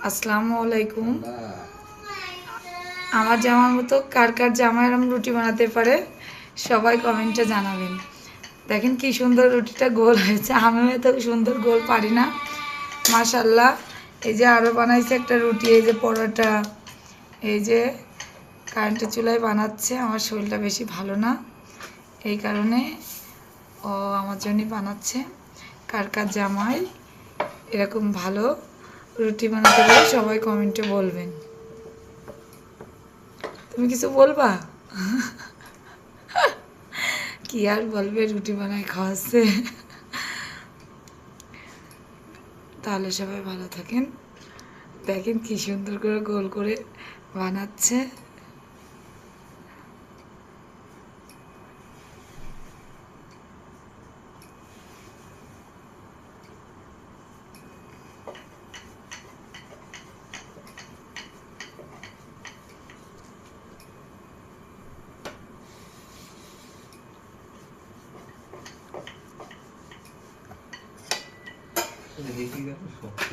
আসসালামু আলাইকুম। আমার জামার মতো কার কার জামা এরম রুটি বানাতে পারে সবাই কমেন্টে জানাবেন। দেখেন কি সুন্দর রুটিটা গোল হয়েছে, আমিও এত সুন্দর গোল পারি না, মাশাল্লাহ। এই যে আরও বানাইছে একটা রুটি, এই যে পরোটা, এই যে কারেন্টের চুলায় বানাচ্ছে। আমার শরীরটা বেশি ভালো না, এই কারণে ও আমার জন্যই বানাচ্ছে। কার কার জামাই এরকম ভালো রুটি বানাতে পারে সবাই কমেন্টে বলবেন। তুমি কিছু বলবা? কি আর বলবে, রুটি বানায় খাওয়াচ্ছে। তাহলে সবাই ভালো থাকেন। দেখেন কি সুন্দর করে গোল করে বানাচ্ছে। দেখি শক্ত